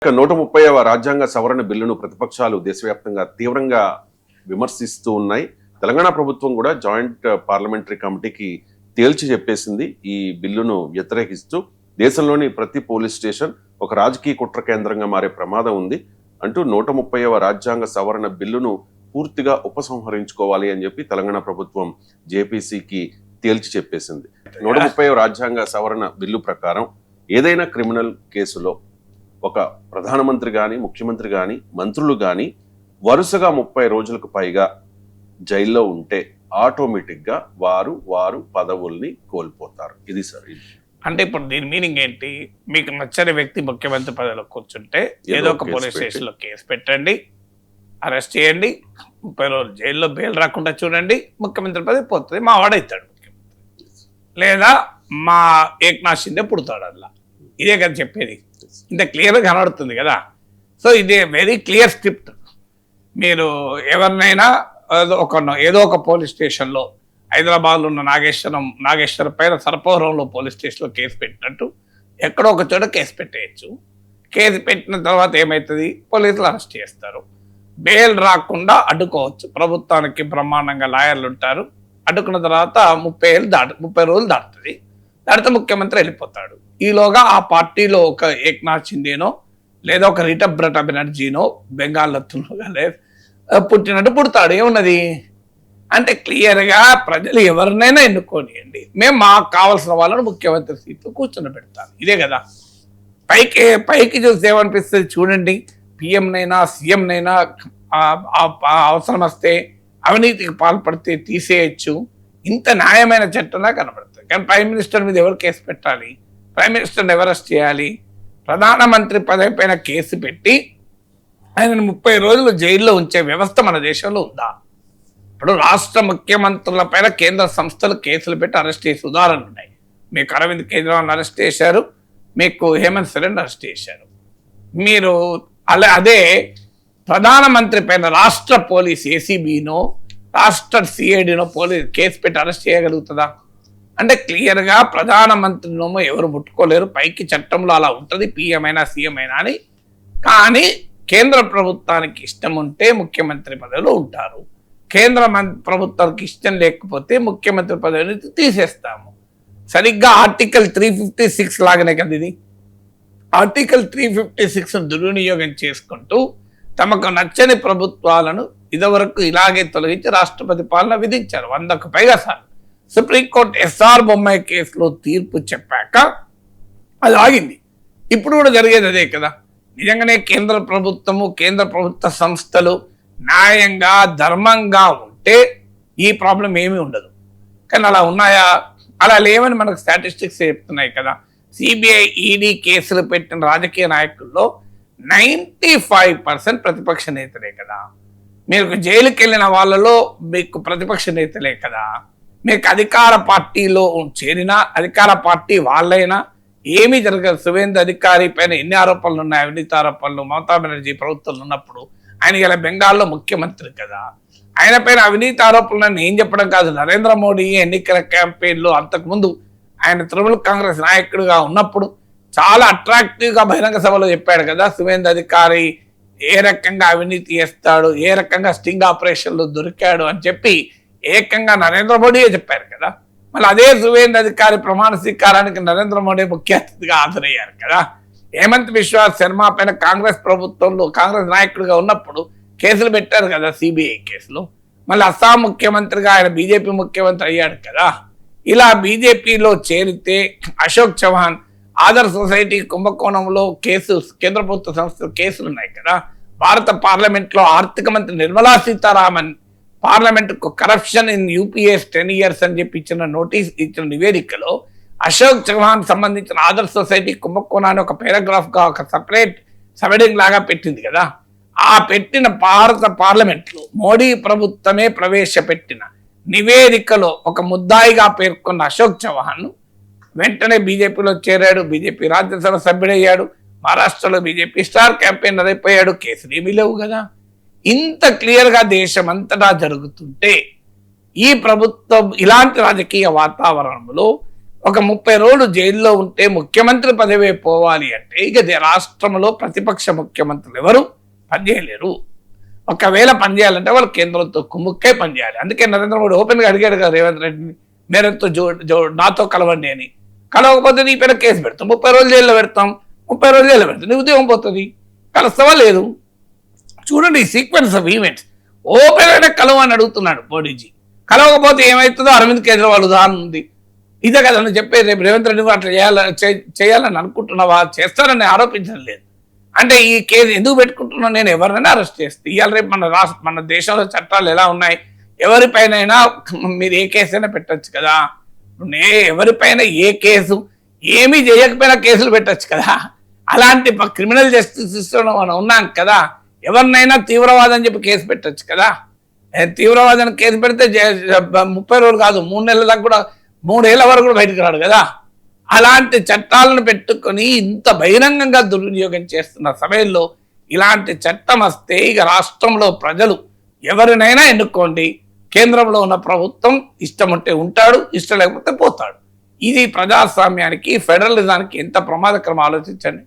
130వ రాజ్యాంగ సవరణ బిల్లును ప్రతిపక్షాలు దేశవ్యాప్తంగా తీవ్రంగా విమర్శిస్తూ ఉన్నాయి. తెలంగాణ ప్రభుత్వం కూడా జాయింట్ పార్లమెంటరీ కమిటీకి తేల్చి చెప్పేసింది ఈ బిల్లును వ్యతిరేకిస్తూ దేశంలోని ప్రతి పోలీస్ స్టేషన్ ఒక రాజకీయ కుట్ర కేంద్రంగా మారే ప్రమాదం ఉంది అంటూ 130వ రాజ్యాంగ సవరణ బిల్లును పూర్తిగా ఉపసంహరించుకోవాలి అని చెప్పి తెలంగాణ ప్రభుత్వం జేపీసీకి తేల్చి చెప్పేసింది. 130వ రాజ్యాంగ సవరణ బిల్లు ప్రకారం ఏదైనా క్రిమినల్ కేసులో ఒక ప్రధానమంత్రి కానీ ముఖ్యమంత్రి కానీ మంత్రులు కానీ వరుసగా 30 రోజులకు పైగా జైల్లో ఉంటే ఆటోమేటిక్గా వారు పదవుల్ని కోల్పోతారు. ఇది సరే అంటే ఇప్పుడు దీని మీనింగ్ ఏంటి? మీకు నచ్చని వ్యక్తి ముఖ్యమంత్రి పదవిలో కూర్చుంటే ఏదో ఒక పోలీస్ స్టేషన్లో కేసు పెట్టండి, అరెస్ట్ చేయండి, 30 రోజులు జైల్లో బెయిల్ రాకుండా చూడండి, ముఖ్యమంత్రి పదవి పోతుంది, మా వాడవుతాడు ముఖ్యమంత్రి, లేదా మా ఏక్నాథ్ షిండే పుడతాడు. అలా ఇదే కదా చెప్పేది, ఇంత క్లియర్గా కనబడుతుంది కదా. సో ఇది వెరీ క్లియర్ స్క్రిప్ట్. మీరు ఎవరినైనా ఏదో ఒక పోలీస్ స్టేషన్లో హైదరాబాద్లో ఉన్న నాగేశ్వర పైన సర్పవరంలో పోలీస్ స్టేషన్లో కేసు పెట్టినట్టు ఎక్కడో ఒక చోట కేసు పెట్టేయచ్చు. కేసు పెట్టిన తర్వాత ఏమవుతుంది? పోలీసులు అరెస్ట్ చేస్తారు, బెయిల్ రాకుండా అడ్డుకోవచ్చు. ప్రభుత్వానికి బ్రహ్మాండంగా లాయర్లు ఉంటారు. అడ్డుకున్న తర్వాత 30 రోజులు దాటుతుంది. దాడితే ముఖ్యమంత్రి వెళ్ళిపోతాడు. ఈలోగా ఆ పార్టీలో ఒక ఏక్నాథ్ షిండేనో లేదా ఒక రిటబ్రట బెనర్జీనో బెంగాల్లో పుట్టినట్టు పుడతాడు. ఏమున్నది అంటే క్లియర్గా ప్రజలు ఎవరినైనా ఎన్నుకోనియండి, మేము మాకు కావాల్సిన వాళ్ళని ముఖ్యమంత్రి సీట్లో కూర్చొని పెడతాం. ఇదే కదా. పైకి చూస్తే ఏమనిపిస్తుంది చూడండి, పిఎంనైనా సీఎంనైనా అవసరం వస్తే అవినీతికి పాల్పడితే తీసేయచ్చు. ఇంత న్యాయమైన చట్టంలా కనబడుతుంది. కానీ ప్రైమ్ మినిస్టర్ మీద ఎవరు కేసు పెట్టాలి? ప్రైమ్ మినిస్టర్ని ఎవరు అరెస్ట్ చేయాలి? ప్రధానమంత్రి పదవి పైన కేసు పెట్టి ఆయనను 30 రోజులు జైల్లో ఉంచే వ్యవస్థ మన దేశంలో ఉందా? ఇప్పుడు రాష్ట్ర ముఖ్యమంత్రుల పైన కేంద్ర సంస్థలు కేసులు పెట్టి అరెస్ట్ చేసే ఉదాహరణలు ఉన్నాయి. మీకు అరవింద్ కేజ్రీవాల్ని అరెస్ట్ చేశారు, మీకు హేమంత్ సోరెన్ అరెస్ట్ చేశారు. మీరు అదే ప్రధానమంత్రి పైన రాష్ట్ర పోలీస్ ఏసీబీనో రాష్ట్ర సిఐడినో పోలీస్ కేసు పెట్టి అరెస్ట్ చేయగలుగుతుందా? అంటే క్లియర్గా ప్రధానమంత్రినోమో ఎవరు ముట్టుకోలేరు. పైకి చట్టంలో అలా ఉంటుంది, పిఎం అయినా సీఎం అయినా అని. కానీ కేంద్ర ప్రభుత్వానికి ఇష్టం ఉంటే ముఖ్యమంత్రి పదవిలో ఉంటారు, కేంద్ర ప్రభుత్వానికి ఇష్టం లేకపోతే ముఖ్యమంత్రి పదవిని తీసేస్తాము. సరిగ్గా ఆర్టికల్ 356 లాగానే కదా ఇది. ఆర్టికల్ 356 దుర్వినియోగం చేసుకుంటూ తమకు నచ్చని ప్రభుత్వాలను ఇదివరకు ఇలాగే తొలగించి రాష్ట్రపతి పాలన విధించారు 100కు పైగా సార్లు. సుప్రీంకోర్టు ఎస్ఆర్ బొమ్మాయి కేసులో తీర్పు చెప్పాక అది ఆగింది. ఇప్పుడు కూడా జరిగేది అదే కదా. నిజంగానే కేంద్ర ప్రభుత్వము కేంద్ర ప్రభుత్వ సంస్థలు న్యాయంగా ధర్మంగా ఉంటే ఈ ప్రాబ్లం ఏమీ ఉండదు. కానీ అలా ఉన్నాయా? అలా లేవని మనకు స్టాటిస్టిక్స్ చెప్తున్నాయి కదా. సిబిఐ ఈడీ కేసులు పెట్టిన రాజకీయ నాయకుల్లో 95% ప్రతిపక్ష నేతలే కదా. మీరు జైలుకి వెళ్ళిన వాళ్ళలో మీకు ప్రతిపక్ష నేతలే కదా. మీకు అధికార పార్టీలో చేరినా అధికార పార్టీ వాళ్ళైనా ఏమీ జరగదు. సువేంద్ర అధికారి పైన ఎన్ని ఆరోపణలు ఉన్నాయి, అవినీతి ఆరోపణలు. మమతా బెనర్జీ ప్రభుత్వంలో ఉన్నప్పుడు ఆయన ఇలా బెంగాల్లో ముఖ్యమంత్రి కదా. ఆయన పైన అవినీతి ఆరోపణలను ఏం చెప్పడం కాదు. నరేంద్ర మోడీ ఎన్నికల క్యాంపెయిన్లో అంతకుముందు ఆయన తృణమూల్ కాంగ్రెస్ నాయకుడిగా ఉన్నప్పుడు చాలా అట్రాక్టివ్గా బహిరంగ సభలో చెప్పాడు కదా, సువేంద్ర అధికారి ఏ రకంగా అవినీతి చేస్తాడు, ఏ రకంగా స్టింగ్ ఆపరేషన్లు దొరికాడు అని చెప్పి ఏకంగా నరేంద్ర మోడీయే చెప్పారు కదా. మళ్ళీ అదే సువేంద్ర అధికారి ప్రమాణ స్వీకారానికి నరేంద్ర మోడీ ముఖ్య అతిథిగా హాజరయ్యారు కదా. హేమంత్ బిశ్వా శర్మ పైన కాంగ్రెస్ ప్రభుత్వంలో కాంగ్రెస్ నాయకుడిగా ఉన్నప్పుడు కేసులు పెట్టారు కదా, సిబిఐ కేసులు. మళ్ళీ అస్సాం ముఖ్యమంత్రిగా ఆయన బీజేపీ ముఖ్యమంత్రి అయ్యాడు కదా. ఇలా బీజేపీలో చేరితే అశోక్ చౌహాన్ ఆదర్శ్ సొసైటీ కుంభకోణంలో కేంద్ర ప్రభుత్వ సంస్థలు కేసులు ఉన్నాయి కదా. భారత పార్లమెంట్లో ఆర్థిక మంత్రి నిర్మలా సీతారామన్ పార్లమెంటుకు కరప్షన్ ఇన్ యూపీఎస్ 10 years అని చెప్పి ఇచ్చిన నివేదికలో అశోక్ చౌహాన్ సంబంధించిన ఆదర్శ్ సొసైటీ కుంభకోణాన్ని ఒక పారాగ్రాఫ్గా ఒక సపరేట్ సబెడింగ్ లాగా పెట్టింది కదా. ఆ పెట్టిన భారత పార్లమెంట్లో మోడీ ప్రభుత్వమే ప్రవేశపెట్టిన నివేదికలో ఒక ముద్దాయిగా పేర్కొన్న అశోక్ చౌహాన్ వెంటనే బీజేపీలో చేరాడు, బీజేపీ రాజ్యసభ సభ్యుడయ్యాడు, మహారాష్ట్రలో బీజేపీ స్టార్ క్యాంపెయినర్ అయిపోయాడు. కేసులు ఏమీ లేవు కదా. ఇంత క్లియర్గా దేశం అంతటా జరుగుతుంటే ఈ ప్రభుత్వం ఇలాంటి రాజకీయ వాతావరణంలో ఒక 30 రోజులు జైల్లో ఉంటే ముఖ్యమంత్రి పదవి పోవాలి అంటే ఇక రాష్ట్రంలో ప్రతిపక్ష ముఖ్యమంత్రులు ఎవరు పనిచేయలేరు. ఒకవేళ పనిచేయాలంటే వాళ్ళు కేంద్రంతో కుమ్ముక్కే పనిచేయాలి. అందుకే నరేంద్ర మోడీ ఓపెన్గా అడిగాడు కదా రేవంత్ రెడ్డిని, మేరతో నాతో కలవండి అని. కలవకపోతే నీ పైన కేసు పెడతాం, 30 రోజులు జైల్లో పెడతాం, 30 రోజులు జైల్లో పెడతాం, నీ ఉద్యోగం పోతుంది. కలుస్తావా లేదు? చూడండి ఈ సీక్వెన్స్ ఆఫ్ ఈవెంట్స్. ఓపెన్ అయినా కలవని అడుగుతున్నాడు మోడీజీ. కలవకపోతే ఏమవుతుందో అరవింద్ కేజ్రీవాల్ ఉదాహరణ ఉంది. ఇదే కదా నువ్వు చెప్పేది. రేపు రేవంత్ రెడ్డి అట్లా చేయాలని అనుకుంటున్నావా, చేస్తారని ఆరోపించడం లేదు. అంటే ఈ కేసు ఎందుకు పెట్టుకుంటున్నా, నేను ఎవరినైనా అరెస్ట్ చేస్తే ఇవాళ రేపు మన దేశంలో చట్టాలు ఎలా ఉన్నాయి, ఎవరిపైనైనా మీరు ఏ కేసు అయినా పెట్టచ్చు కదా. ఎవరిపైన ఏ కేసు ఏమీ చేయకపోయినా కేసులు పెట్టచ్చు కదా. అలాంటి క్రిమినల్ జస్టిస్ సిస్టంలో మనం ఉన్నాం కదా. ఎవరినైనా తీవ్రవాదం చెప్పి కేసు పెట్టచ్చు కదా. తీవ్రవాదానికి కేసు పెడితే 30 రోజులు కాదు 3 నెలల దాకా కూడా, 3 ఏళ్ల వరకు కూడా బయటకు రాడు కదా. అలాంటి చట్టాలను పెట్టుకొని ఇంత బహిరంగంగా దుర్వినియోగం చేస్తున్న సమయంలో ఇలాంటి చట్టం వస్తే ఇక రాష్ట్రంలో ప్రజలు ఎవరినైనా ఎన్నుకోండి, కేంద్రంలో ఉన్న ప్రభుత్వం ఇష్టం ఉంటే ఉంటాడు, ఇష్టం లేకపోతే పోతాడు. ఇది ప్రజాస్వామ్యానికి, ఫెడరలిజానికి ఎంత ప్రమాదకరం ఆలోచించండి.